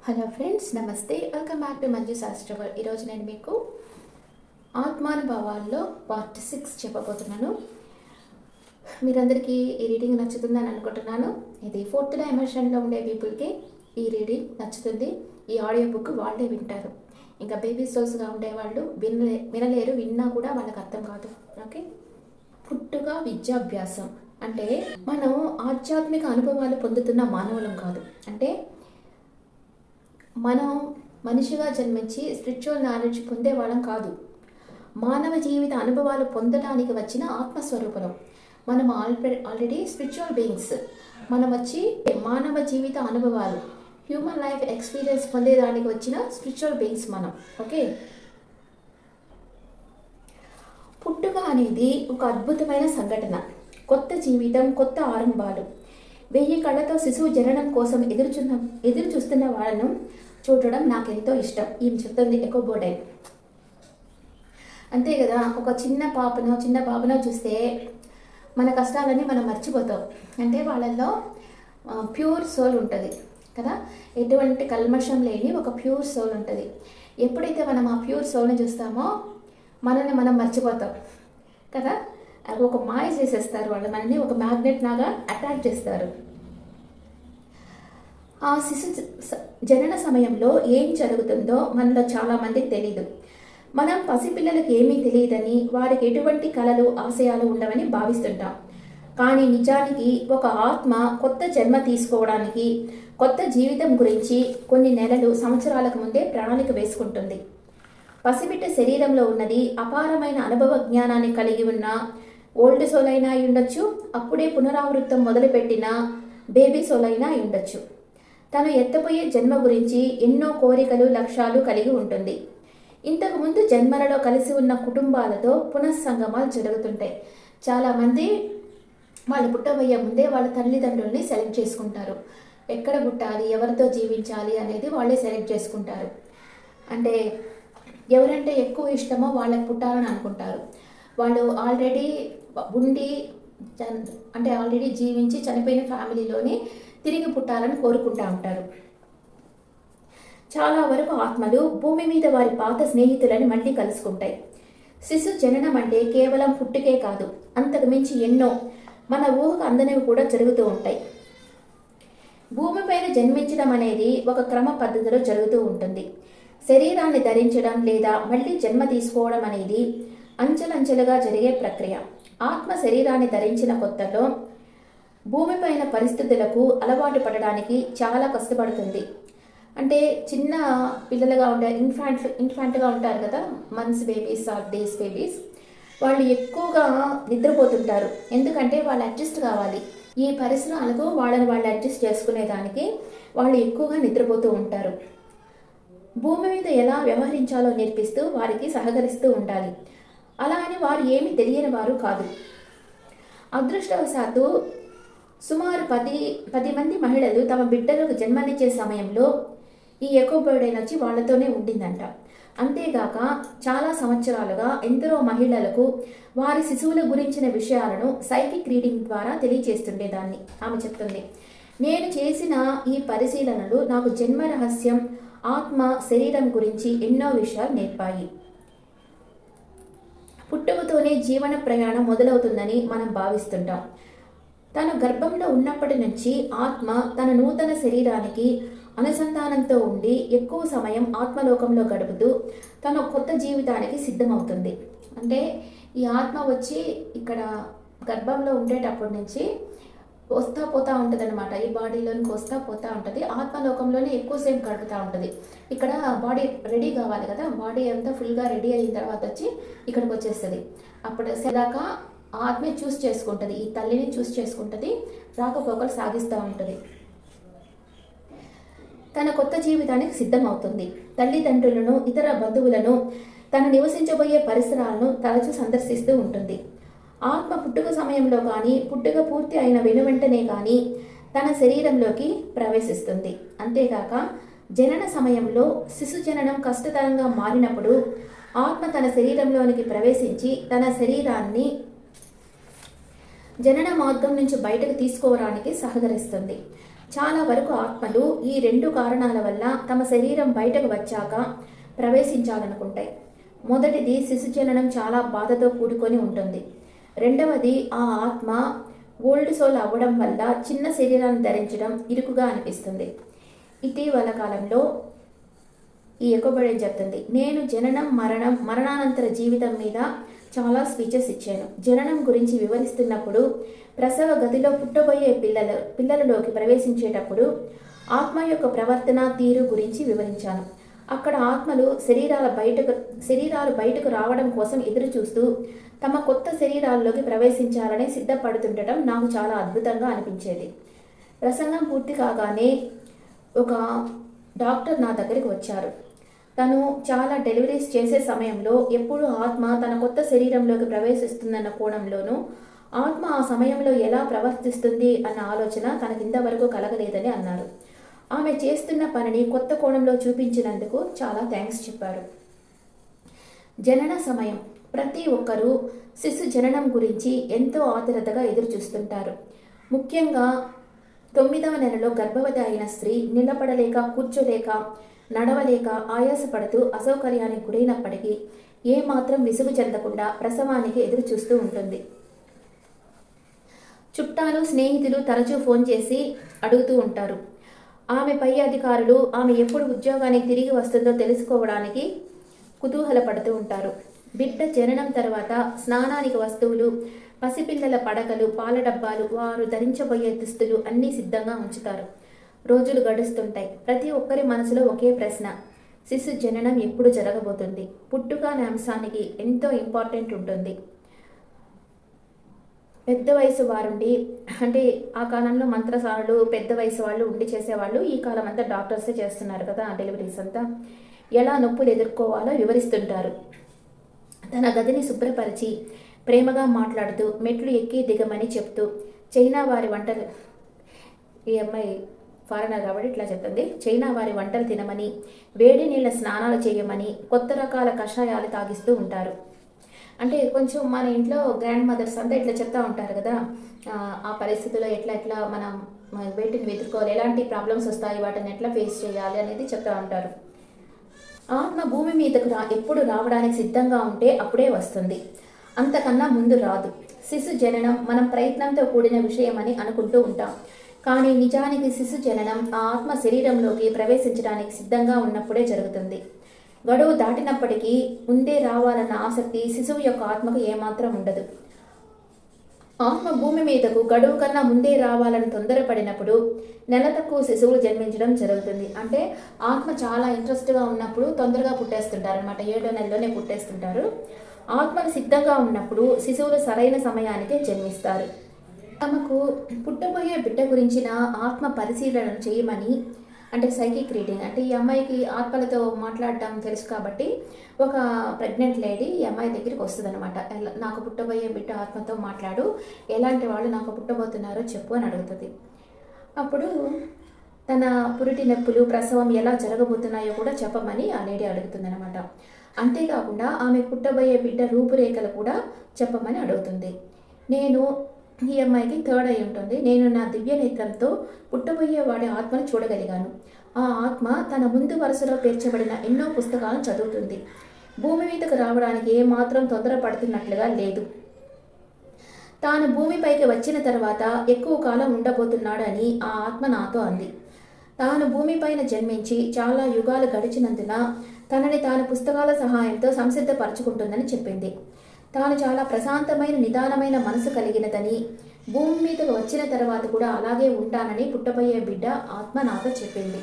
Hello friends, నమస్తే. Welcome back to Manju శాస్త్రవర్. ఈరోజు నేను మీకు ఆత్మానుభవాల్లో పార్ట్ 6 చెప్పబోతున్నాను. మీరందరికీ ఈ రీడింగ్ నచ్చుతుందని అనుకుంటున్నాను. ఇది 4th డైమెన్షన్లో ఉండే పీపుల్కి ఈ రీడింగ్ నచ్చుతుంది. ఈ ఆడియో బుక్ వాళ్ళే వింటారు. ఇంకా బేబీ సోల్స్గా ఉండేవాళ్ళు వినలేరు, విన్నా కూడా వాళ్ళకి అర్థం కాదు. ఓకే. పుట్టుక విద్యాభ్యాసం అంటే మనం ఆధ్యాత్మిక అనుభవాలు పొందుతున్న మానవులం కాదు. అంటే మనం మనిషిగా జన్మించి స్పిరిచువల్ నాలెడ్జ్ పొందేవాళ్ళం కాదు. మానవ జీవిత అనుభవాలు పొందడానికి వచ్చిన ఆత్మస్వరూపం. మనం ఆల్రెడీ స్పిరిచువల్ బీయింగ్స్. మనం వచ్చి మానవ జీవిత అనుభవాలు, హ్యూమన్ లైఫ్ ఎక్స్పీరియన్స్ పొందేదానికి వచ్చిన స్పిరిచువల్ బీయింగ్స్ మనం. ఓకే. పుట్టుక అనేది ఒక అద్భుతమైన సంఘటన. కొత్త జీవితం, కొత్త ఆరంభాలు. 1000 కళ్ళతో శిశువు జననం కోసం ఎదురు చూస్తున్న వాళ్ళను చూడడం నాకెంతో ఇష్టం. ఈమె చెప్తుంది ఎకో బోర్డై. అంతే కదా, ఒక చిన్న బాబునో చూస్తే మన కష్టాలన్నీ మనం మర్చిపోతాం. అంటే వాళ్ళల్లో ప్యూర్ సోల్ ఉంటుంది కదా, ఎటువంటి కల్మషం లేని ఒక ప్యూర్ సోల్ ఉంటుంది. ఎప్పుడైతే మనం ఆ ప్యూర్ సోల్ని చూస్తామో మనల్ని మనం మర్చిపోతాం కదా. ఒక మాయ చేసేస్తారు వాళ్ళు, మనల్ని ఒక మ్యాగ్నెట్ లాగా అటాక్ చేస్తారు. ఆ శిశు జనన సమయంలో ఏం జరుగుతుందో మనలో చాలామందికి తెలీదు. మనం పసిపిల్లలకు ఏమీ తెలియదని, వారికి ఎటువంటి కలలు ఆశయాలు ఉండవని భావిస్తుంటాం. కానీ నిజానికి ఒక ఆత్మ కొత్త జన్మ తీసుకోవడానికి, కొత్త జీవితం గురించి కొన్ని నెలలు, సంవత్సరాలకు ముందే ప్రణాళిక వేసుకుంటుంది. పసిబిడ్డ శరీరంలో ఉన్నది అపారమైన అనుభవ జ్ఞానాన్ని కలిగి ఉన్న ఓల్డ్ సోల్ అయినా అయి ఉండొచ్చు, అప్పుడే పునరావృతం మొదలుపెట్టిన బేబీ సోల్ అయినా అయి ఉండొచ్చు. తను ఎత్తపోయే జన్మ గురించి ఎన్నో కోరికలు, లక్ష్యాలు కలిగి ఉంటుంది. ఇంతకుముందు జన్మలలో కలిసి ఉన్న కుటుంబాలతో పునఃసంగమాలు జరుగుతుంటాయి. చాలామంది వాళ్ళు పుట్టబోయే ముందే వాళ్ళ తల్లిదండ్రుల్ని సెలెక్ట్ చేసుకుంటారు. ఎక్కడ పుట్టాలి, ఎవరితో జీవించాలి అనేది వాళ్ళే సెలెక్ట్ చేసుకుంటారు. అంటే ఎవరంటే ఎక్కువ ఇష్టమో వాళ్ళకి పుట్టాలని అనుకుంటారు. వాళ్ళు ఆల్రెడీ ఉండి అంటే ఆల్రెడీ జీవించి చనిపోయిన ఫ్యామిలీలోనే తిరిగి పుట్టాలని కోరుకుంటూ ఉంటారు. చాలా వరకు ఆత్మలు భూమి మీద వారి పాత స్నేహితులని మళ్ళీ కలుసుకుంటాయి. శిశు జననం అంటే కేవలం పుట్టుకే కాదు, అంతకు మించి ఎన్నో మన ఊహకు అందనివి కూడా జరుగుతూ ఉంటాయి. భూమిపైన జన్మించడం అనేది ఒక క్రమ పద్ధతిలో జరుగుతూ ఉంటుంది. శరీరాన్ని ధరించడం లేదా మళ్ళీ జన్మ తీసుకోవడం అనేది అంచెలంచెలుగా జరిగే ప్రక్రియ. ఆత్మ శరీరాన్ని ధరించిన కొత్తలో భూమిపైన పరిస్థితులకు అలవాటు పడడానికి చాలా కష్టపడుతుంది. అంటే చిన్న పిల్లలుగా ఉండే ఇన్ఫాంట్గా ఉంటారు కదా, months babies or days babies, వాళ్ళు ఎక్కువగా నిద్రపోతుంటారు. ఎందుకంటే వాళ్ళు అడ్జస్ట్ కావాలి. ఈ పరిసరాలకు వాళ్ళని వాళ్ళు అడ్జస్ట్ చేసుకునేదానికి వాళ్ళు ఎక్కువగా నిద్రపోతూ ఉంటారు. భూమి మీద ఎలా వ్యవహరించాలో నేర్పిస్తూ వారికి సహకరిస్తూ ఉండాలి. అలా అని వారు ఏమీ తెలియని వారు కాదు. అదృష్టవశాత్తు సుమారు 10 మంది మహిళలు తమ బిడ్డలకు జన్మనిచ్చే సమయంలో ఈ ఎకో బర్డ్ వచ్చి వాళ్ళతోనే ఉండిందంట. అంతేగాక చాలా సంవత్సరాలుగా ఎందరో మహిళలకు వారి శిశువుల గురించిన విషయాలను సైకిక్ రీడింగ్ ద్వారా తెలియజేస్తుండేదాన్ని. ఆమె చెప్తుంది, నేను చేసిన ఈ పరిశీలనలు నాకు జన్మ రహస్యం, ఆత్మ, శరీరం గురించి ఎన్నో విషయాలు నేర్పాయి. పుట్టుకతోనే జీవన ప్రయాణం మొదలవుతుందని మనం భావిస్తుంటాం. తను గర్భంలో ఉన్నప్పటి నుంచి ఆత్మ తన నూతన శరీరానికి అనుసంధానంతో ఉండి ఎక్కువ సమయం ఆత్మలోకంలో గడుపుతూ తన కొత్త జీవితానికి సిద్ధమవుతుంది. అంటే ఈ ఆత్మ వచ్చి ఇక్కడ గర్భంలో ఉండేటప్పటి నుంచి వస్తూ పోతూ ఉంటుంది అనమాట. ఈ బాడీలోనికి వస్తూ పోతూ ఉంటుంది. ఆత్మలోకంలోనే ఎక్కువసేపు గడుపుతూ ఉంటుంది. ఇక్కడ బాడీ రెడీ కావాలి కదా, బాడీ అంతా ఫుల్గా రెడీ అయిన తర్వాత వచ్చి ఇక్కడికి వచ్చేస్తుంది. అప్పుడు సదాకా ఆత్మే చూస్ చేసుకుంటుంది, ఈ తల్లిని చూస్ చేసుకుంటుంది, రాకపోకలు సాగిస్తూ ఉంటుంది. తన కొత్త జీవితానికి సిద్ధమవుతుంది. తల్లిదండ్రులను, ఇతర బంధువులను, తను నివసించబోయే పరిసరాలను తరచూ సందర్శిస్తూ ఉంటుంది. ఆత్మ పుట్టుక సమయంలో కానీ, పుట్టుక పూర్తి అయిన వెనువెంటనే కానీ తన శరీరంలోకి ప్రవేశిస్తుంది. అంతేకాక జనన సమయంలో శిశు జననం కష్టతరంగా మారినప్పుడు ఆత్మ తన శరీరంలోనికి ప్రవేశించి తన శరీరాన్ని జనన మార్గం నుంచి బయటకు తీసుకోవడానికి సహకరిస్తుంది. చాలా వరకు ఆత్మలు ఈ రెండు కారణాల వల్ల తమ శరీరం బయటకు వచ్చాక ప్రవేశించాలనుకుంటాయి. మొదటిది శిశుజననం చాలా బాధతో కూడుకొని ఉంటుంది. రెండవది ఆ ఆత్మ ఓల్డ్ సోల్ అవ్వడం వల్ల చిన్న శరీరాన్ని ధరించడం ఇరుకుగా అనిపిస్తుంది. ఇటీవల కాలంలో ఈ ఎకోబడి చెప్తుంది, నేను జననం మరణానంతర జీవితం మీద చాలా స్పీచెస్ ఇచ్చాను. జననం గురించి వివరిస్తున్నప్పుడు ప్రసవ గదిలో పుట్టబోయే పిల్లలలోకి ప్రవేశించేటప్పుడు ఆత్మ యొక్క ప్రవర్తన తీరు గురించి వివరించాను. అక్కడ ఆత్మలు శరీరాలు బయటకు రావడం కోసం ఎదురు చూస్తూ తమ కొత్త శరీరాల్లోకి ప్రవేశించాలని సిద్ధపడుతుండటం నాకు చాలా అద్భుతంగా అనిపించేది. ప్రసంగం పూర్తి కాగానే ఒక డాక్టర్ నా దగ్గరికి వచ్చారు. తను చాలా డెలివరీస్ చేసే సమయంలో ఎప్పుడు ఆత్మ తన కొత్త శరీరంలోకి ప్రవేశిస్తుందన్న కోణంలోనూ ఆత్మ ఆ సమయంలో ఎలా ప్రవర్తిస్తుంది అన్న ఆలోచన తనకింతవరకు కలగలేదని అన్నారు. ఆమె చేస్తున్న పనిని కొత్త కోణంలో చూపించినందుకు చాలా థ్యాంక్స్ చెప్పారు. జనన సమయం. ప్రతి ఒక్కరూ శిశు జననం గురించి ఎంతో ఆతురతగా ఎదురు చూస్తుంటారు. ముఖ్యంగా 9వ నెలలో గర్భవతి అయిన స్త్రీ నిలబడలేక, కూర్చోలేక, నడవలేక, ఆయాసపడుతూ అసౌకర్యానికి గురైనప్పటికీ ఏమాత్రం విసుగు చెందకుండా ప్రసవానికి ఎదురు చూస్తూ ఉంటుంది. చుట్టాలు, స్నేహితులు తరచూ ఫోన్ చేసి అడుగుతూ ఉంటారు. ఆమె పై అధికారులు ఆమె ఎప్పుడు ఉద్యోగానికి తిరిగి వస్తుందో తెలుసుకోవడానికి కుతూహలపడుతూ ఉంటారు. బిడ్డ జననం తర్వాత స్నానానికి వస్తువులు, పసిపిల్లల పడకలు, పాల డబ్బాలు, వారు ధరించబోయే దుస్తులు అన్నీ సిద్ధంగా ఉంచుతారు. రోజులు గడుస్తుంటాయి. ప్రతి ఒక్కరి మనసులో ఒకే ప్రశ్న, శిశు జననం ఎప్పుడు జరగబోతుంది? పుట్టుక అనే అంశానికి ఎంతో ఇంపార్టెంట్ ఉంటుంది. పెద్ద వయసు వారుండి, అంటే ఆ కాలంలో మంత్రసారులు, పెద్ద వయసు వాళ్ళు ఉండి చేసేవాళ్ళు. ఈ కాలం అంతా డాక్టర్సే చేస్తున్నారు కదా డెలివరీస్ అంతా. ఎలా నొప్పులు ఎదుర్కోవాలో వివరిస్తుంటారు. తన గదిని శుభ్రపరిచి ప్రేమగా మాట్లాడుతూ మెట్లు ఎక్కి దిగమని చెప్తూ, చైనా వారి వంటలు, ఈ అమ్మాయి ఫారెనర్ కాబట్టి ఇట్లా చెప్తుంది, చైనా వారి వంటలు తినమని, వేడి నీళ్ళ స్నానాలు చేయమని, కొత్త రకాల కషాయాలు తాగిస్తూ ఉంటారు. అంటే కొంచెం మన ఇంట్లో గ్రాండ్ మదర్స్ అంతా ఇట్లా చెప్తూ ఉంటారు కదా, ఆ పరిస్థితుల్లో ఎట్లా మనం వేటిని ఎదుర్కోవాలి, ఎలాంటి ప్రాబ్లమ్స్ వస్తాయి, వాటిని ఎట్లా ఫేస్ చేయాలి అనేది చెప్తూ ఉంటారు. ఆత్మ భూమి మీదకు ఎప్పుడు రావడానికి సిద్ధంగా ఉంటే అప్పుడే వస్తుంది, అంతకన్నా ముందు రాదు. శిశు జననం మనం ప్రయత్నంతో కూడిన విషయం అని అనుకుంటూ ఉంటాం. కానీ నిజానికి శిశు జననం ఆ ఆత్మ శరీరంలోకి ప్రవేశించడానికి సిద్ధంగా ఉన్నప్పుడే జరుగుతుంది. గడువు దాటినప్పటికీ ముందే రావాలన్న ఆసక్తి శిశువు యొక్క ఆత్మకు ఏమాత్రం ఉండదు. ఆత్మ భూమి మీదకు గడువు కన్నా ముందే రావాలని తొందరపడినప్పుడు నెల తక్కువ శిశువులు జన్మించడం జరుగుతుంది. అంటే ఆత్మ చాలా ఇంట్రెస్ట్గా ఉన్నప్పుడు తొందరగా పుట్టేస్తుంటారు అనమాట. 7వ నెలలోనే పుట్టేస్తుంటారు. ఆత్మను సిద్ధంగా ఉన్నప్పుడు శిశువులు సరైన సమయానికే జన్మిస్తారు. తమకు పుట్టబోయే బిడ్డ గురించిన ఆత్మ పరిశీలన చేయమని, అంటే సైకిక్ రీడింగ్, అంటే ఈ అమ్మాయికి ఆత్మలతో మాట్లాడటం తెలుసు కాబట్టి ఒక ప్రెగ్నెంట్ లేడీ ఈ అమ్మాయి దగ్గరికి వస్తుంది అనమాట. నాకు పుట్టబోయే బిడ్డ ఆత్మతో మాట్లాడు, ఎలాంటి వాళ్ళు నాకు పుట్టబోతున్నారో చెప్పు అని అడుగుతుంది. అప్పుడు తన పురిటి నొప్పులు, ప్రసవం ఎలా జరగబోతున్నాయో కూడా చెప్పమని ఆ లేడీ అడుగుతుంది అనమాట. అంతేకాకుండా ఆమె పుట్టబోయే బిడ్డ రూపురేఖలు కూడా చెప్పమని అడుగుతుంది. ఈ అమ్మాయికి 3rd అయి ఉంటుంది. నేను నా దివ్య నేత్రంతో పుట్టబోయే వాడి ఆత్మను చూడగలిగాను. ఆ ఆత్మ తన ముందు వరుసలో పేర్చబడిన ఎన్నో పుస్తకాలను చదువుతుంది. భూమి మీదకు రావడానికి ఏమాత్రం తొందరపడుతున్నట్లుగా లేదు. తాను భూమిపైకి వచ్చిన తర్వాత ఎక్కువ కాలం ఉండబోతున్నాడని ఆ ఆత్మ నాతో అంది. తాను భూమిపైన జన్మించి చాలా యుగాలు గడిచినందున తనని తాను పుస్తకాల సహాయంతో సంసిద్ధపరచుకుంటుందని చెప్పింది. తాను చాలా ప్రశాంతమైన, నిదానమైన మనసు కలిగినదని, భూమి మీదకు వచ్చిన తర్వాత కూడా అలాగే ఉంటానని పుట్టబోయే బిడ్డ ఆత్మ నాతో చెప్పింది.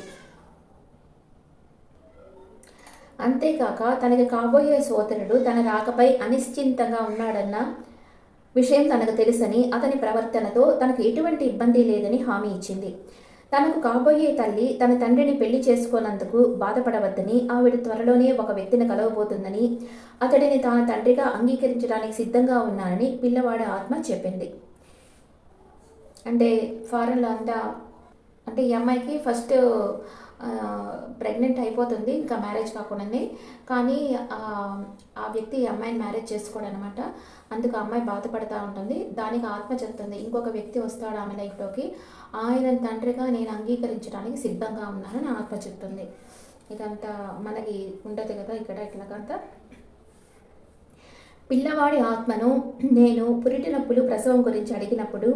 అంతేకాక తనకి కాబోయే సోదరుడు తన రాకపై అనిశ్చింతంగా ఉన్నాడన్న విషయం తనకు తెలుసని, అతని ప్రవర్తనతో తనకు ఎటువంటి ఇబ్బంది లేదని హామీ ఇచ్చింది. తనకు కాబోయే తల్లి తన తండ్రిని పెళ్లి చేసుకోనందుకు బాధపడవద్దని, ఆవిడ త్వరలోనే ఒక వ్యక్తిని కలవబోతుందని, అతడిని తాను తండ్రిగా అంగీకరించడానికి సిద్ధంగా ఉన్నానని పిల్లవాడి ఆత్మ చెప్పింది. అంటే ఫారెన్లో అంతా, అంటే ఈ అమ్మాయికి ఫస్ట్ ప్రెగ్నెంట్ అయిపోతుంది ఇంకా మ్యారేజ్ కాకుండానే. కానీ ఆ వ్యక్తి ఈ అమ్మాయిని మ్యారేజ్ చేసుకోడు అనమాట. అందుకు ఆ అమ్మాయి బాధపడుతూ ఉంటుంది. దానికి ఆత్మ చెప్తుంది, ఇంకొక వ్యక్తి వస్తాడు ఆమె లైఫ్లోకి, ఆయన తండ్రిగా నేను అంగీకరించడానికి సిద్ధంగా ఉన్నానని ఆత్మ చెప్తుంది. ఇదంతా మనకి ఉంటుంది కదా ఇక్కడ ఇట్లాగంతా. పిల్లవాడి ఆత్మను నేను పురిటి నొప్పులు ప్రసవం గురించి అడిగినప్పుడు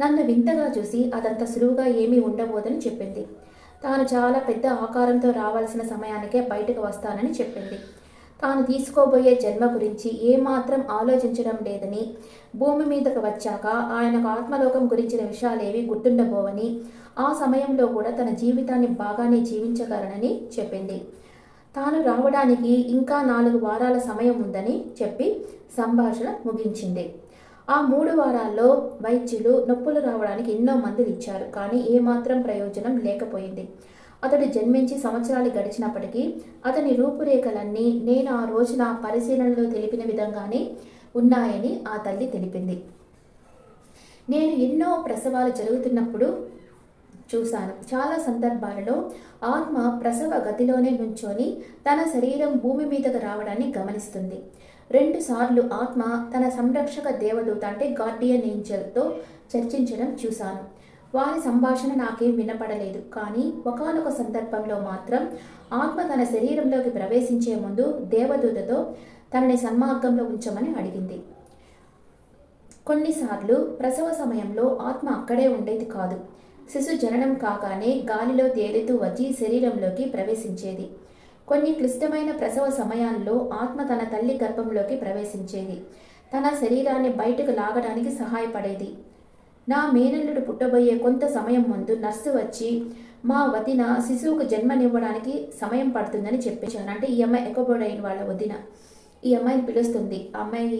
నన్ను వింతగా చూసి అదంత సులువుగా ఏమీ ఉండబోదని చెప్పింది. తాను చాలా పెద్ద ఆకారంతో రావాల్సిన సమయానికే బయటకు వస్తానని చెప్పింది. తాను తీసుకోబోయే జన్మ గురించి ఏమాత్రం ఆలోచించడం లేదని, భూమి మీదకు వచ్చాక ఆయనకు ఆత్మలోకం గురించిన విషయాలేవి గుర్తుండబోవని, ఆ సమయంలో కూడా తన జీవితాన్ని బాగానే జీవించగలనని చెప్పింది. తాను రావడానికి ఇంకా 4 వారాల సమయం ఉందని చెప్పి సంభాషణ ముగించింది. ఆ 3 వారాల్లో వైద్యులు నొప్పులు రావడానికి ఎన్నో మందులు ఇచ్చారు. కానీ ఏమాత్రం ప్రయోజనం లేకపోయింది. అతడు జన్మించి సంవత్సరాలు గడిచినప్పటికీ అతని రూపురేఖలన్నీ నేను ఆ రోజున పరిశీలనలో తెలిపిన విధంగానే ఉన్నాయని ఆ తల్లి తెలిపింది. నేను ఎన్నో ప్రసవాలు జరుగుతున్నప్పుడు చూశాను. చాలా సందర్భాలలో ఆత్మ ప్రసవ గదిలోనే నుంచొని తన శరీరం భూమి మీదకు రావడాన్ని గమనిస్తుంది. 2 సార్లు ఆత్మ తన సంరక్షక దేవదూత అంటే గార్డియన్ ఏంజల్తో చర్చించడం చూశాను. వారి సంభాషణ నాకేం వినపడలేదు. కానీ ఒకానొక సందర్భంలో మాత్రం ఆత్మ తన శరీరంలోకి ప్రవేశించే ముందు దేవదూతతో తనని సన్మార్గంలో ఉంచమని అడిగింది. కొన్నిసార్లు ప్రసవ సమయంలో ఆత్మ అక్కడే ఉండేది కాదు. శిశు జననం కాగానే గాలిలో తేలుతూ వచ్చి శరీరంలోకి ప్రవేశించేది. కొన్ని క్లిష్టమైన ప్రసవ సమయాల్లో ఆత్మ తన తల్లి గర్భంలోకి ప్రవేశించేది. తన శరీరాన్ని బయటకు లాగడానికి సహాయపడేది. నా మేనల్లుడు పుట్టబోయే కొంత సమయం ముందు నర్సు వచ్చి మా వదిన శిశువుకు జన్మనివ్వడానికి సమయం పడుతుందని చెప్పించాను. అంటే ఈ అమ్మాయి ఎక్కబోడైన వాళ్ళ వదిన ఈ అమ్మాయిని పిలుస్తుంది. ఆ అమ్మాయి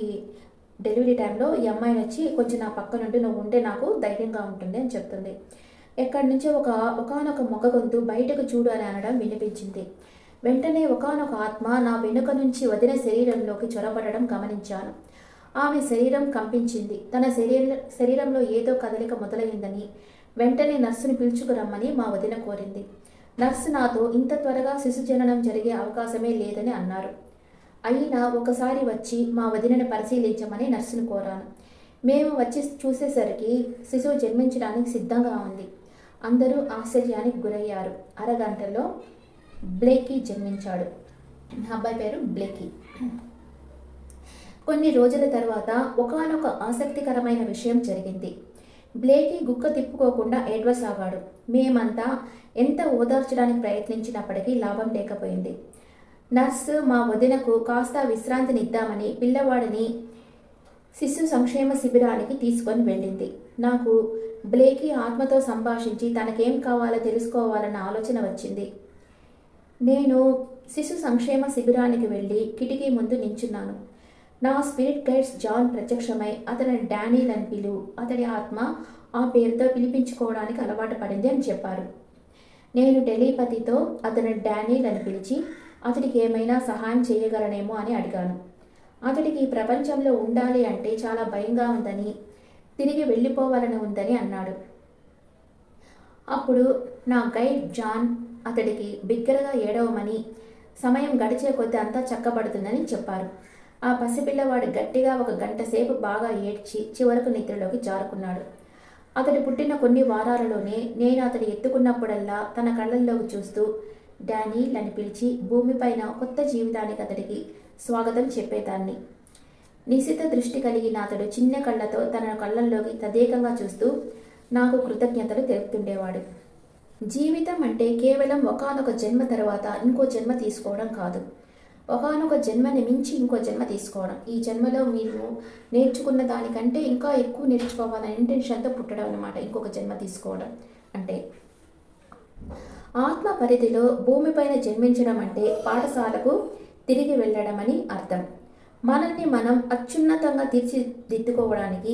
డెలివరీ టైంలో ఈ అమ్మాయిని వచ్చి కొంచెం నా పక్క నుండి నువ్వు ఉంటే నాకు ధైర్యంగా ఉంటుంది అని చెప్తుంది. ఎక్కడి నుంచో ఒకానొక మొగ గొంతు బయటకు చూడు అని అనడం వినిపించింది. వెంటనే ఒకానొక ఆత్మ నా వెనుక నుంచి వదిన శరీరంలోకి చొరబడడం గమనించాను. ఆమె శరీరం కంపించింది. తన శరీరంలో ఏదో కదలిక మొదలైందని వెంటనే నర్సుని పిలుచుకురమ్మని మా వదిన కోరింది. నర్సు నాతో ఇంత త్వరగా శిశు జననం జరిగే అవకాశమే లేదని అన్నారు. అయినా ఒకసారి వచ్చి మా వదినని పరిశీలించమని నర్సును కోరాను. మేము వచ్చి చూసేసరికి శిశువు జన్మించడానికి సిద్ధంగా ఉంది. అందరూ ఆశ్చర్యానికి గురయ్యారు. అరగంటలో బ్లేకీ జన్మించాడు. అబ్బాయి పేరు బ్లేకీ. కొన్ని రోజుల తర్వాత ఒకానొక ఆసక్తికరమైన విషయం జరిగింది. బ్లేకీ గుక్క తిప్పుకోకుండా ఏడ్వసాగాడు. మేమంతా ఎంత ఓదార్చడానికి ప్రయత్నించినప్పటికీ లాభం లేకపోయింది. నర్సు మా వదినకు కాస్త విశ్రాంతినిద్దామని పిల్లవాడిని శిశు సంక్షేమ శిబిరానికి తీసుకొని వెళ్ళింది. నాకు బ్లేకీ ఆత్మతో సంభాషించి తనకేం కావాలో తెలుసుకోవాలన్న ఆలోచన వచ్చింది. నేను శిశు సంక్షేమ శిబిరానికి వెళ్ళి కిటికీ ముందు నించున్నాను. నా స్పిరిట్ గైడ్స్ జాన్ ప్రత్యక్షమై అతని డానియల్ అని పిలువు, అతడి ఆత్మ ఆ పేరుతో పిలిపించుకోవడానికి అలవాటు పడింది అని చెప్పారు. నేను టెలిపతితో అతని డానియల్ అని పిలిచి అతడికి ఏమైనా సహాయం చేయగలనేమో అని అడిగాను. అతడికి ఈ ప్రపంచంలో ఉండాలి అంటే చాలా భయంగా ఉందని, తిరిగి వెళ్ళిపోవాలని ఉందని అన్నాడు. అప్పుడు నా గైడ్ జాన్ అతడికి బిగ్గరగా ఏడవమని, సమయం గడిచే కొద్దీ అంతా చక్కబడుతుందని చెప్పారు. ఆ పసిపిల్లవాడు గట్టిగా 1 గంట సేపు బాగా ఏడ్చి చివరకు నిద్రలోకి జారుకున్నాడు. అతడు పుట్టిన కొన్ని వారాలలోనే నేను అతడు ఎత్తుకున్నప్పుడల్లా తన కళ్ళల్లోకి చూస్తూ డానియల్ అని పిలిచి భూమిపైన కొత్త జీవితానికి అతడికి స్వాగతం చెప్పేదాన్ని. నిశిత దృష్టి కలిగిన అతడు చిన్న కళ్ళతో తన కళ్ళల్లోకి తదేకంగా చూస్తూ నాకు కృతజ్ఞతలు తెలుపుతుండేవాడు. జీవితం అంటే కేవలం ఒకానొక జన్మ తర్వాత ఇంకో జన్మ తీసుకోవడం కాదు. ఒకానొక జన్మని మించి ఇంకో జన్మ తీసుకోవడం. ఈ జన్మలో మీరు నేర్చుకున్న దానికంటే ఇంకా ఎక్కువ నేర్చుకోవాలనే ఇంటెన్షన్తో పుట్టడం అన్నమాట. ఇంకొక జన్మ తీసుకోవడం అంటే ఆత్మ పరిధిలో భూమిపైన జన్మించడం అంటే పాఠశాలకు తిరిగి వెళ్ళడం అని అర్థం. మనల్ని మనం అత్యున్నతంగా తీర్చిదిద్దుకోవడానికి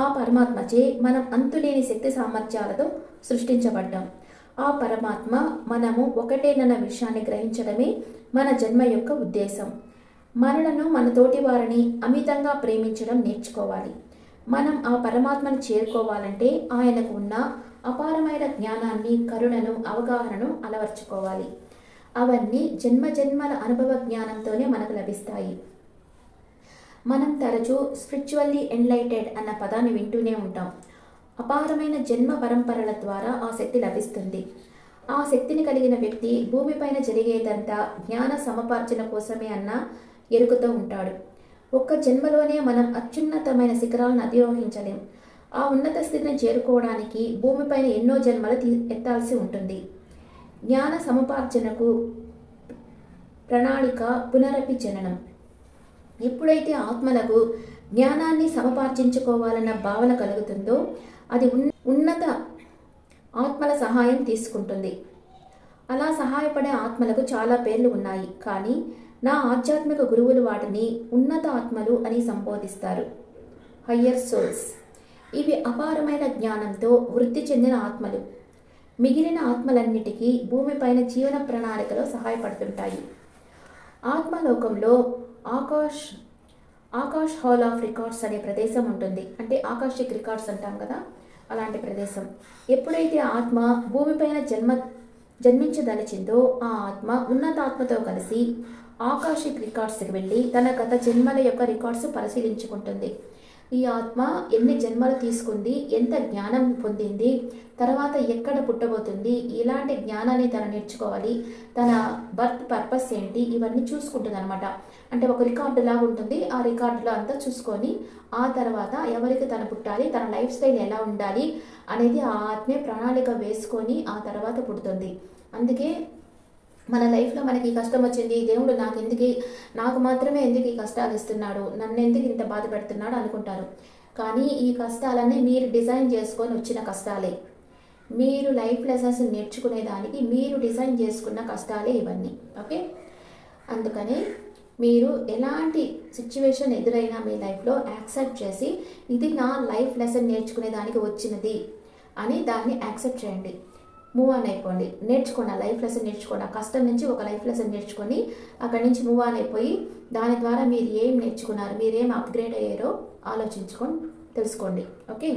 ఆ పరమాత్మచే మనం అంతులేని శక్తి సామర్థ్యాలతో సృష్టించబడ్డాం. ఆ పరమాత్మ మనము ఒకటేనన్న విషయాన్ని గ్రహించడమే మన జన్మ యొక్క ఉద్దేశం. మనలను మన తోటి వారిని అమితంగా ప్రేమించడం నేర్చుకోవాలి. మనం ఆ పరమాత్మను చేరుకోవాలంటే ఆయనకు ఉన్న అపారమైన జ్ఞానాన్ని, కరుణను, అవగాహనను అలవర్చుకోవాలి. అవన్నీ జన్మజన్మల అనుభవ జ్ఞానంతోనే మనకు లభిస్తాయి. మనం తరచూ స్పిరిచువల్లీ ఎన్లైటెడ్ అన్న పదాన్ని వింటూనే ఉంటాం. అపారమైన జన్మ పరంపరల ద్వారా ఆ శక్తి లభిస్తుంది. ఆ శక్తిని కలిగిన వ్యక్తి భూమిపైన జరిగేదంతా జ్ఞాన సమపార్జన కోసమే అన్న ఎరుకతో ఉంటాడు. ఒక్క జన్మలోనే మనం అత్యున్నతమైన శిఖరాలను అధిరోహించలేం. ఆ ఉన్నత స్థితిని చేరుకోవడానికి భూమిపైన ఎన్నో జన్మలు ఎత్తాల్సి ఉంటుంది. జ్ఞాన సముపార్జనకు ప్రణాళిక పునరపి జననం. ఎప్పుడైతే ఆత్మలకు జ్ఞానాన్ని సమపార్జించుకోవాలన్న భావన కలుగుతుందో అది ఉన్నత ఆత్మల సహాయం తీసుకుంటుంది. అలా సహాయపడే ఆత్మలకు చాలా పేర్లు ఉన్నాయి, కానీ నా ఆధ్యాత్మిక గురువులు వాటిని ఉన్నత ఆత్మలు అని సంబోధిస్తారు, హయ్యర్ సోల్స్. ఇవి అపారమైన జ్ఞానంతో వృద్ధి చెందిన ఆత్మలు. మిగిలిన ఆత్మలన్నిటికీ భూమిపైన జీవన ప్రణాళికలో సహాయపడుతుంటాయి. ఆత్మలోకంలో ఆకాష్ హాల్ ఆఫ్ రికార్డ్స్ అనే ప్రదేశం ఉంటుంది. అంటే ఆకాశిక్ రికార్డ్స్ అంటాం కదా, అలాంటి ప్రదేశం. ఎప్పుడైతే ఆత్మ భూమిపైన జన్మించదలిచిందో ఆ ఆత్మ ఉన్నతాత్మతో కలిసి ఆకాశిక్ రికార్డ్స్కి వెళ్ళి తన గత జన్మల యొక్క రికార్డ్స్ పరిశీలించుకుంటుంది. ఈ ఆత్మ ఎన్ని జన్మలు తీసుకుంది, ఎంత జ్ఞానం పొందింది, తర్వాత ఎక్కడ పుట్టబోతుంది, ఇలాంటి జ్ఞానాన్ని తను నేర్చుకోవాలి, తన బర్త్ పర్పస్ ఏంటి, ఇవన్నీ చూసుకుంటుంది అనమాట. అంటే ఒక రికార్డు లాగా ఉంటుంది. ఆ రికార్డులో అంతా చూసుకొని ఆ తర్వాత ఎవరికి తను పుట్టాలి, తన లైఫ్ స్టైల్ ఎలా ఉండాలి అనేది ఆ ఆత్మే ప్రణాళిక వేసుకొని ఆ తర్వాత పుడుతుంది. అందుకే మన లైఫ్లో మనకి కష్టం వచ్చింది, దేవుడు నాకు మాత్రమే ఎందుకు ఈ కష్టాలు ఇస్తున్నాడు, నన్ను ఎందుకు ఇంత బాధ పెడుతున్నాడు అనుకుంటారు. కానీ ఈ కష్టాలన్నీ మీరు డిజైన్ చేసుకొని వచ్చిన కష్టాలే. మీరు లైఫ్ లెసన్స్ నేర్చుకునేదానికి మీరు డిజైన్ చేసుకున్న కష్టాలే ఇవన్నీ. ఓకే, అందుకని మీరు ఎలాంటి సిచ్యువేషన్ ఎదురైనా మీ లైఫ్లో యాక్సెప్ట్ చేసి ఇది నా లైఫ్ లెసన్ నేర్చుకునేదానికి వచ్చినది అని దాన్ని యాక్సెప్ట్ చేయండి. మూవ్ ఆన్ అయిపోండి, నేర్చుకోండి, ఆ లైఫ్ లెసన్ నేర్చుకోండి. ఆ కష్టం నుంచి ఒక లైఫ్ లెసన్ నేర్చుకొని అక్కడి నుంచి మూవ్ ఆన్ అయిపోయి దాని ద్వారా మీరు ఏం నేర్చుకున్నారు, మీరేం అప్గ్రేడ్ అయ్యారో తెలుసుకోండి. ఓకే,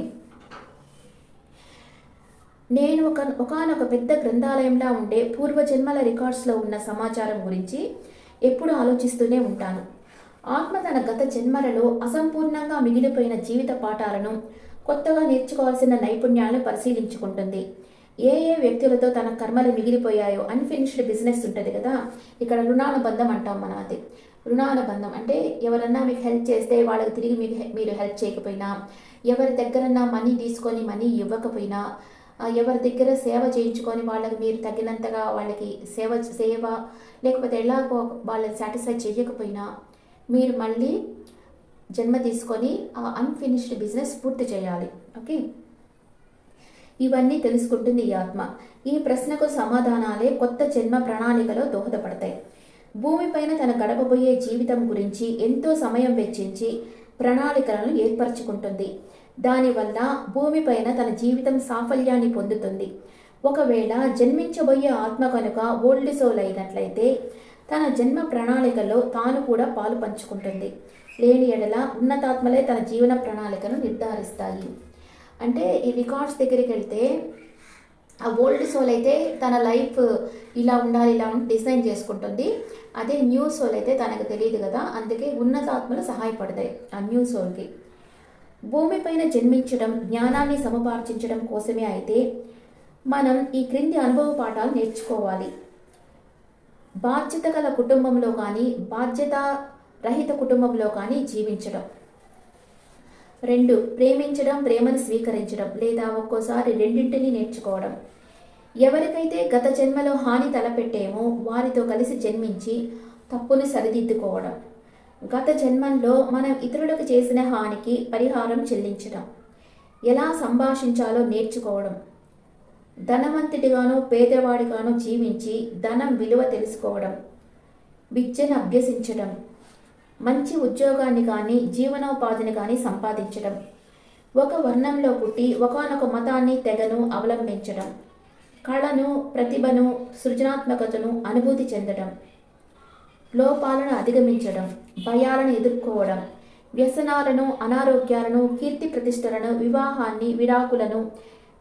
నేను ఒకానొక పెద్ద గ్రంథాలయంలో ఉండే పూర్వజన్మల రికార్డ్స్లో ఉన్న సమాచారం గురించి ఎప్పుడు ఆలోచిస్తూనే ఉంటాను. ఆత్మ తన గత జన్మలలో అసంపూర్ణంగా మిగిలిపోయిన జీవిత పాఠాలను, కొత్తగా నేర్చుకోవాల్సిన నైపుణ్యాలను పరిశీలించుకుంటుంది. ఏ వ్యక్తులతో తన కర్మలు మిగిలిపోయాయో, అన్ఫినిష్డ్ బిజినెస్ ఉంటుంది కదా, ఇక్కడ రుణానుబంధం అంటాం మనం. అది రుణానుబంధం అంటే ఎవరన్నా మీకు హెల్ప్ చేస్తే వాళ్ళకి తిరిగి మీరు హెల్ప్ చేయకపోయినా, ఎవరి దగ్గరన్నా మనీ తీసుకొని మనీ ఇవ్వకపోయినా, ఎవరి దగ్గర సేవ చేయించుకొని వాళ్ళకి మీరు తగినంతగా వాళ్ళకి సేవ లేకపోతే ఎలాగో వాళ్ళని సాటిస్ఫై చేయకపోయినా మీరు మళ్ళీ జన్మ తీసుకొని ఆ అన్ఫినిష్డ్ బిజినెస్ పూర్తి చేయాలి. ఓకే, ఇవన్నీ తెలుసుకుంటుంది ఈ ఆత్మ. ఈ ప్రశ్నకు సమాధానాలే కొత్త జన్మ ప్రణాళికలో దోహదపడతాయి. భూమిపైన తన గడపబోయే జీవితం గురించి ఎంతో సమయం వెచ్చించి ప్రణాళికలను ఏర్పరచుకుంటుంది. దానివల్ల భూమిపైన తన జీవితం సాఫల్యాన్ని పొందుతుంది. ఒకవేళ జన్మించబోయే ఆత్మ కనుక ఓల్డ్ సోల్ అయినట్లయితే తన జన్మ ప్రణాళికలో తాను కూడా పాలు పంచుకుంటుంది. లేని ఎడల ఉన్నతాత్మలే తన జీవన ప్రణాళికను నిర్ధారిస్తాయి. అంటే ఈ రికార్డ్స్ దగ్గరికి వెళ్తే ఆ ఓల్డ్ సోల్ అయితే తన లైఫ్ ఇలా ఉండాలి డిజైన్ చేసుకుంటుంది. అదే న్యూ సోల్ అయితే తనకు తెలియదు కదా, అందుకే ఉన్నతాత్మలు సహాయపడతాయి ఆ న్యూ సోల్కి. భూమిపైన జన్మించడం జ్ఞానాన్ని సముపార్జించడం కోసమే అయితే మనం ఈ క్రింది అనుభవ పాఠాలు నేర్చుకోవాలి. బాధ్యత గల కుటుంబంలో కానీ బాధ్యత రహిత కుటుంబంలో కానీ జీవించడం. 2, ప్రేమించడం, ప్రేమను స్వీకరించడం లేదా ఒక్కోసారి రెండింటినీ నేర్చుకోవడం. ఎవరికైతే గత జన్మలో హాని తలపెట్టేమో వారితో కలిసి జన్మించి తప్పును సరిదిద్దుకోవడం. గత జన్మంలో మనం ఇతరులకు చేసిన హానికి పరిహారం చెల్లించడం. ఎలా సంభాషించాలో నేర్చుకోవడం. ధనవంతుడిగానో పేదవాడిగానో జీవించి ధనం విలువ తెలుసుకోవడం. విద్యను అభ్యసించడం. మంచి ఉద్యోగాన్ని కానీ జీవనోపాధిని కానీ సంపాదించడం. ఒక వర్ణంలో పుట్టి ఒకానొక మతాన్ని తెగను అవలంబించడం. కళను, ప్రతిభను, సృజనాత్మకతను అనుభూతి చెందడం. లోపాలను అధిగమించడం. భయాలను ఎదుర్కోవడం. వ్యసనాలను, అనారోగ్యాలను, కీర్తి ప్రతిష్టలను, వివాహాన్ని, విడాకులను,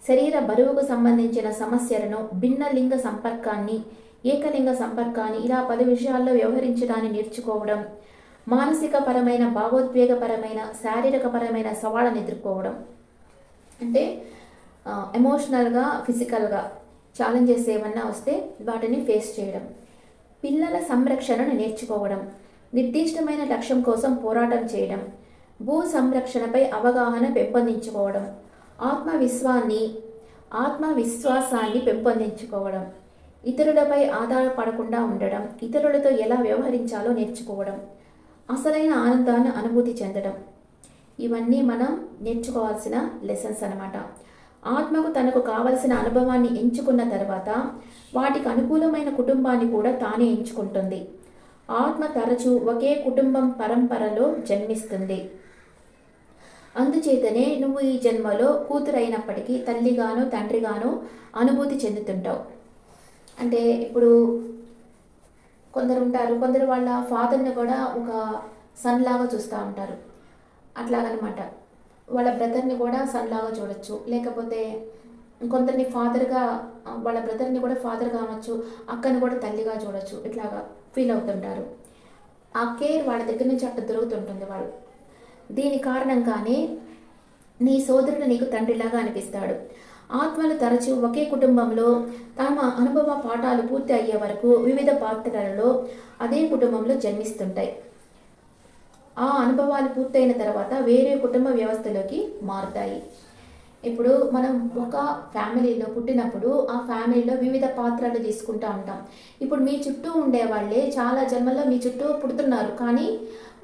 శరీర బరువుకు సంబంధించిన సమస్యలను, భిన్న లింగ సంపర్కాన్ని, ఏకలింగ సంపర్కాన్ని, ఇలా 10 విషయాల్లో వ్యవహరించడాన్ని నేర్చుకోవడం, మానసిక పరమైన, భావోద్వేగపరమైన, శారీరకపరమైన సవాళ్ళను ఎదుర్కోవడం. అంటే ఎమోషనల్గా, ఫిజికల్గా ఛాలెంజెస్ ఏమన్నా వస్తే వాటిని ఫేస్ చేయడం. పిల్లల సంరక్షణను నేర్చుకోవడం, నిర్దిష్టమైన లక్ష్యం కోసం పోరాటం చేయడం, భూ సంరక్షణపై అవగాహన పెంపొందించుకోవడం, ఆత్మవిశ్వాసాన్ని పెంపొందించుకోవడం, ఇతరులపై ఆధారపడకుండా ఉండడం, ఇతరులతో ఎలా వ్యవహరించాలో నేర్చుకోవడం, అసలైన ఆనందాన్ని అనుభూతి చెందడం. ఇవన్నీ మనం నేర్చుకోవాల్సిన లెసన్స్ అన్నమాట. ఆత్మకు తనకు కావలసిన అనుభవాన్ని ఎంచుకున్న తర్వాత వాటికి అనుకూలమైన కుటుంబాన్ని కూడా తానే ఎంచుకుంటుంది. ఆత్మ తరచూ ఒకే కుటుంబం పరంపరలో జన్మిస్తుంది. అందుచేతనే నువ్వు ఈ జన్మలో కూతురైనప్పటికీ తల్లిగాను తండ్రిగాను అనుభూతి చెందుతుంటావు. అంటే ఇప్పుడు కొందరు ఉంటారు, కొందరు వాళ్ళ ఫాదర్ని కూడా ఒక సన్ లాగా చూస్తూ ఉంటారు. అట్లాగనమాట వాళ్ళ బ్రదర్ని కూడా సన్ లాగా చూడొచ్చు, లేకపోతే కొందరిని ఫాదర్గా, వాళ్ళ బ్రదర్ని కూడా ఫాదర్గా అనొచ్చు, అక్కని కూడా తల్లిగా చూడొచ్చు. ఇట్లాగా ఫీల్ అవుతుంటారు. ఆ కేర్ వాళ్ళ దగ్గర నుంచి అట్లా దొరుకుతుంటుంది వాళ్ళు. దీని కారణంగానే నీ సోదరుడు నీకు తండ్రిలాగా అనిపిస్తాడు. ఆత్మలు తరచూ ఒకే కుటుంబంలో తమ అనుభవ పాఠాలు పూర్తి అయ్యే వరకు వివిధ పాత్రలలో అదే కుటుంబంలో జన్మిస్తుంటాయి. ఆ అనుభవాలు పూర్తయిన తర్వాత వేరే కుటుంబ వ్యవస్థలోకి మారుతాయి. ఇప్పుడు మనం ఒక ఫ్యామిలీలో పుట్టినప్పుడు ఆ ఫ్యామిలీలో వివిధ పాత్రలు తీసుకుంటూ ఉంటాం. ఇప్పుడు మీ చుట్టూ ఉండే వాళ్ళే చాలా జన్మల్లో మీ చుట్టూ పుడుతున్నారు, కానీ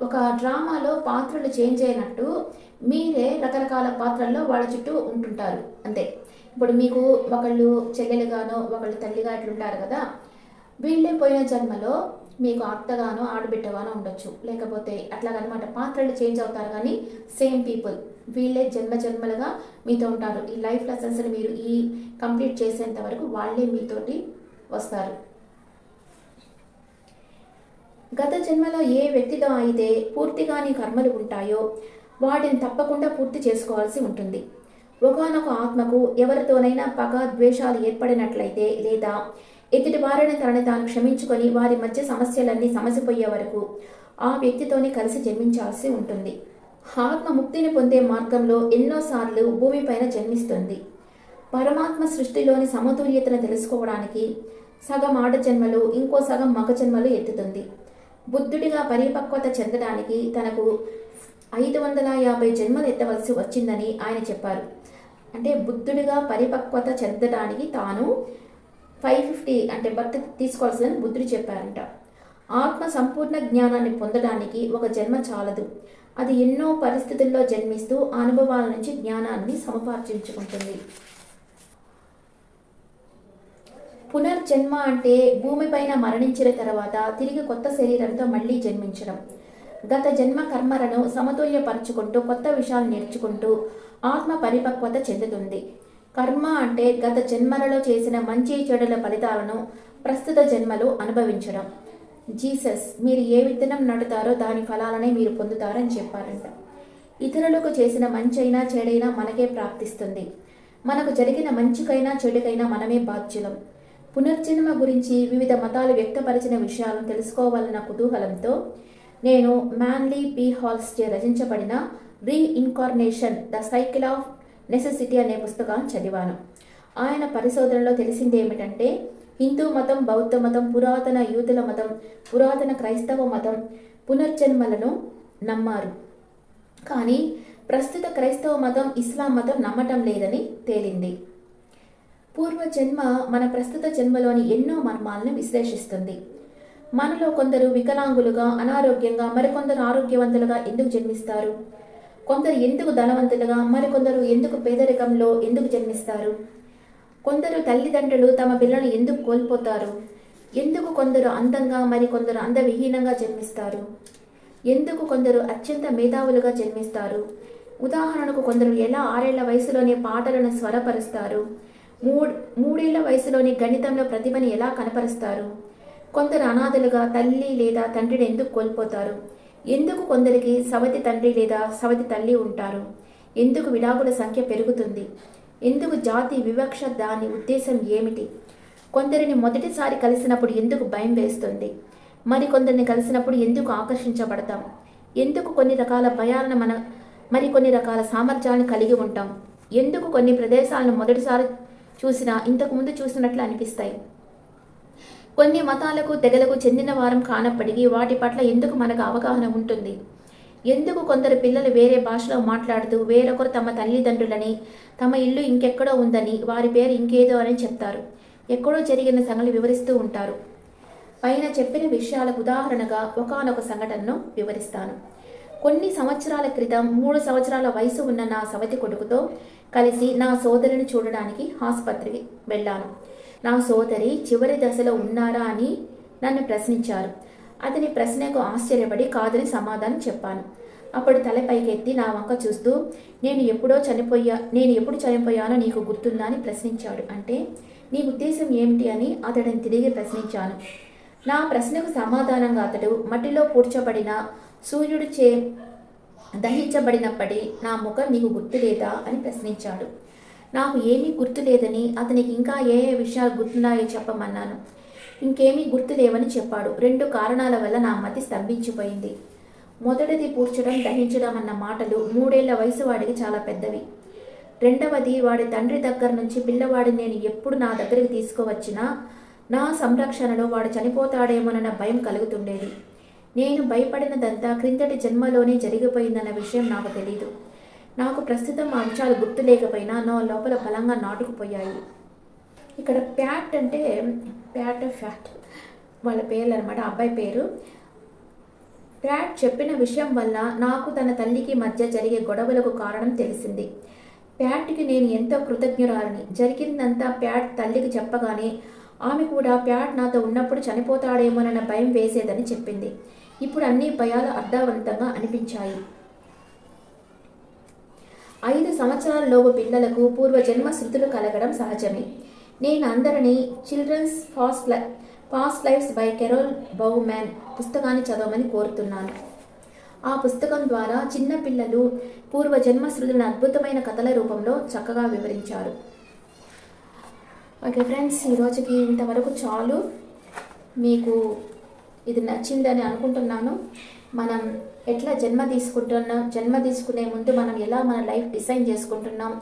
ఒక డ్రామాలో పాత్రలు చేంజ్ అయినట్టు మీరే రకరకాల పాత్రల్లో వాళ్ళ చుట్టూ ఉంటుంటారు అంతే. ఇప్పుడు మీకు ఒకళ్ళు చెల్లెలుగానో ఒకళ్ళు తల్లిగా ఇట్లుంటారు కదా, వీళ్ళే పోయిన జన్మలో మీకు అత్తగానో ఆడబిడ్డగానో ఉండొచ్చు, లేకపోతే అట్లాగనమాట. పాత్రలు చేంజ్ అవుతారు కానీ సేమ్ పీపుల్ వీళ్ళే జన్మలుగా మీతో ఉంటారు. ఈ లైఫ్ లెసన్స్ని మీరు ఈ కంప్లీట్ చేసేంత వరకు వాళ్ళే మీతోటి వస్తారు. గత జన్మలో ఏ వ్యక్తితో అయితే పూర్తిగా నీ కర్మలు ఉంటాయో వాటిని తప్పకుండా పూర్తి చేసుకోవాల్సి ఉంటుంది. ఒకానొక ఆత్మకు ఎవరితోనైనా పగ, ద్వేషాలు ఏర్పడినట్లయితే, లేదా ఎదుటి వారిని తనని తాను క్షమించుకొని వారి మధ్య సమస్యలన్నీ సమసిపోయే వరకు ఆ వ్యక్తితోనే కలిసి జన్మించాల్సి ఉంటుంది. ఆత్మ ముక్తిని పొందే మార్గంలో ఎన్నోసార్లు భూమిపైన జన్మిస్తుంది. పరమాత్మ సృష్టిలోని సమతుల్యతను తెలుసుకోవడానికి సగం ఆడ జన్మలు, ఇంకో సగం మగ జన్మలు ఎత్తుతుంది. బుద్ధుడిగా పరిపక్వత చెందడానికి తనకు 550 జన్మలు ఎత్తవలసి వచ్చిందని ఆయన చెప్పారు. అంటే బుద్ధుడిగా పరిపక్వత చెందడానికి తాను 550 అంటే బర్త్ తీసుకోవాల్సిందని బుద్ధుడు చెప్పారంట. ఆత్మ సంపూర్ణ జ్ఞానాన్ని పొందడానికి ఒక జన్మ చాలదు. అది ఎన్నో పరిస్థితుల్లో జన్మిస్తూ ఆ అనుభవాల నుంచి జ్ఞానాన్ని సముపార్జించుకుంటుంది. పునర్జన్మ అంటే భూమిపైన మరణించిన తర్వాత తిరిగి కొత్త శరీరంతో మళ్ళీ జన్మించడం. గత జన్మ కర్మలను సమతుల్యపరుచుకుంటూ కొత్త విషయాలు నేర్చుకుంటూ ఆత్మ పరిపక్వత చెందుతుంది. కర్మ అంటే గత జన్మలలో చేసిన మంచి చెడుల ఫలితాలను ప్రస్తుత జన్మలో అనుభవించడం. జీసస్ మీరు ఏ విత్తనం నాటుతారో దాని ఫలాలనే మీరు పొందుతారని చెప్పారంట. ఇతరులకు చేసిన మంచైనా చెడైనా మనకే ప్రాప్తిస్తుంది. మనకు జరిగిన మంచికైనా చెడుకైనా మనమే బాధ్యులం. పునర్జన్మ గురించి వివిధ మతాలు వ్యక్తపరిచిన విషయాలను తెలుసుకోవాలన్న కుతూహలంతో నేను మ్యాన్లీ పి హాల్స్చే రచించబడిన reincarnation the cycle of necessity అనే పుస్తకాన్ని చదివాను. ఆయన పరిశోధనలో తెలిసింది ఏమిటంటే, హిందూ మతం, బౌద్ధ మతం, పురాతన యూదుల మతం, పురాతన క్రైస్తవ మతం పునర్జన్మలను నమ్మారు. కానీ ప్రస్తుత క్రైస్తవ మతం, ఇస్లాం మతం నమ్మటం లేదని తేలింది. పూర్వజన్మ మన ప్రస్తుత జన్మలోని ఎన్నో మర్మాలను విశ్లేషిస్తుంది. మనలో కొందరు వికలాంగులుగా, అనారోగ్యంగా, మరికొందరు ఆరోగ్యవంతులుగా ఎందుకు జన్మిస్తారు? కొందరు ఎందుకు ధనవంతులుగా, మరికొందరు ఎందుకు పేదరికంలో ఎందుకు జన్మిస్తారు? కొందరు తల్లిదండ్రులు తమ పిల్లలను ఎందుకు కోల్పోతారు? ఎందుకు కొందరు అందంగా, మరికొందరు అందవిహీనంగా జన్మిస్తారు? ఎందుకు కొందరు అత్యంత మేధావులుగా జన్మిస్తారు? ఉదాహరణకు కొందరు ఎలా 6 ఏళ్ల వయసులోనే పాటలను స్వరపరుస్తారు? 3 ఏళ్ల వయసులోని గణితంలో ప్రతిభని ఎలా కనపరుస్తారు? కొందరు అనాథలుగా తల్లి లేదా తండ్రిని ఎందుకు కోల్పోతారు? ఎందుకు కొందరికి సవతి తండ్రి లేదా సవతి తల్లి ఉంటారు? ఎందుకు విడాకుల సంఖ్య పెరుగుతుంది? ఎందుకు జాతి వివక్ష, దాని ఉద్దేశం ఏమిటి? కొందరిని మొదటిసారి కలిసినప్పుడు ఎందుకు భయం వేస్తుంది? మరికొందరిని కలిసినప్పుడు ఎందుకు ఆకర్షించబడతాం? ఎందుకు కొన్ని రకాల భయాలను మరికొన్ని రకాల సామర్థ్యాలను కలిగి ఉంటాం? ఎందుకు కొన్ని ప్రదేశాలను మొదటిసారి చూసినా ఇంతకుముందు చూసినట్లు అనిపిస్తాయి? కొన్ని మతాలకు తెగలకు చెందిన వారం కానప్పటికీ వాటి పట్ల ఎందుకు మనకు అవగాహన ఉంటుంది? ఎందుకు కొందరు పిల్లలు వేరే భాషలో మాట్లాడుతూ వేరొకరు తమ తల్లిదండ్రులని, తమ ఇల్లు ఇంకెక్కడో ఉందని, వారి పేరు ఇంకేదో అని చెప్తారు? ఎక్కడో జరిగిన సంగతి వివరిస్తూ ఉంటారు. పైన చెప్పిన విషయాలకు ఉదాహరణగా ఒకానొక సంఘటనను వివరిస్తాను. కొన్ని సంవత్సరాల క్రితం 3 సంవత్సరాల వయసు ఉన్న నా సవతి కొడుకుతో కలిసి నా సోదరిని చూడడానికి ఆసుపత్రికి వెళ్ళాను. నా సోదరి చివరి దశలో ఉన్నారా అని నన్ను ప్రశ్నించారు. అతని ప్రశ్నకు ఆశ్చర్యపడి కాదని సమాధానం చెప్పాను. అప్పుడు తల పైకెత్తి నా వంక చూస్తూ నేను ఎప్పుడు చనిపోయానో నీకు గుర్తుందా అని ప్రశ్నించాడు. అంటే నీ ఉద్దేశం ఏమిటి అని అతడిని తిరిగి ప్రశ్నించాను. నా ప్రశ్నకు సమాధానంగా అతడు మట్టిలో పూడ్చబడిన సూర్యుడిచే దహించబడినప్పటి నా ముఖం నీకు గుర్తులేదా అని ప్రశ్నించాడు. నాకు ఏమీ గుర్తులేదని, అతనికి ఇంకా ఏ విషయాలు గుర్తున్నాయో చెప్పమన్నాను. ఇంకేమీ గుర్తులేవని చెప్పాడు. 2 కారణాల వల్ల నా మతి స్తంభించిపోయింది. మొదటిది పూడ్చడం, దహించడం అన్న మాటలు 3 ఏళ్ల వయసు వాడికి చాలా పెద్దవి. రెండవది, వాడి తండ్రి దగ్గర నుంచి పిల్లవాడిని నేను ఎప్పుడు నా దగ్గరికి తీసుకువచ్చినా నా సంరక్షణలో వాడు చనిపోతాడేమోనన్న భయం కలుగుతుండేది. నేను భయపడినదంతా క్రిందటి జన్మలోనే జరిగిపోయిందన్న విషయం నాకు తెలీదు. నాకు ప్రస్తుతం ఆ విషయాలు గుర్తు లేకపోయినా నా లోపల బలంగా నాటుకుపోయాయి. ఇక్కడ ప్యాట్ అంటే ఫ్యాట్ వాళ్ళ పేర్లు అనమాట, అబ్బాయి పేరు. ప్యాట్ చెప్పిన విషయం వల్ల నాకు తన తల్లికి మధ్య జరిగే గొడవలకు కారణం తెలిసింది. ప్యాట్కి నేను ఎంతో కృతజ్ఞురాలని. జరిగిందంతా ప్యాట్ తల్లికి చెప్పగానే ఆమె కూడా ప్యాట్ నాతో ఉన్నప్పుడు చనిపోతాడేమోనన్న భయం వేసేదని చెప్పింది. ఇప్పుడు అన్ని భయాలు అర్థవంతంగా అనిపించాయి. 5 సంవత్సరాలలోపు పిల్లలకు పూర్వజన్మ శృతులు కలగడం సహజమే. నేను అందరినీ చిల్డ్రన్స్ పాస్ట్ లైఫ్స్ బై కెరోల్ బౌమాన్ పుస్తకాన్ని చదవమని కోరుతున్నాను. ఆ పుస్తకం ద్వారా చిన్నపిల్లలు పూర్వజన్మ శృతులను అద్భుతమైన కథల రూపంలో చక్కగా వివరించారు. ఓకే ఫ్రెండ్స్, ఈరోజుకి ఇంతవరకు చాలు. మీకు ఇది నచ్చిందని అనుకుంటున్నాను. మనం ఎట్లా జన్మ తీసుకునే ముందు మనం ఎలా మన లైఫ్ డిజైన్ చేసుకుంటున్నాం,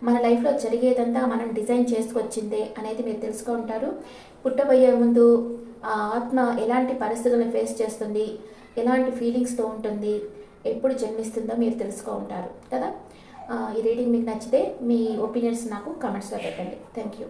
మన లైఫ్లో జరిగేదంతా మనం డిజైన్ చేసుకొచ్చిందే అనేది మీరు తెలుసుకుంటారు. పుట్టబోయే ముందు ఆ ఆత్మ ఎలాంటి పరిస్థితులను ఫేస్ చేస్తుంది, ఎలాంటి ఫీలింగ్స్తో ఉంటుంది, ఎప్పుడు జన్మిస్తుందో మీరు తెలుసుకుంటారు కదా. ఈ రీడింగ్ మీకు నచ్చితే మీ ఒపీనియన్స్ నాకు కామెంట్స్లో పెట్టండి. Thank you.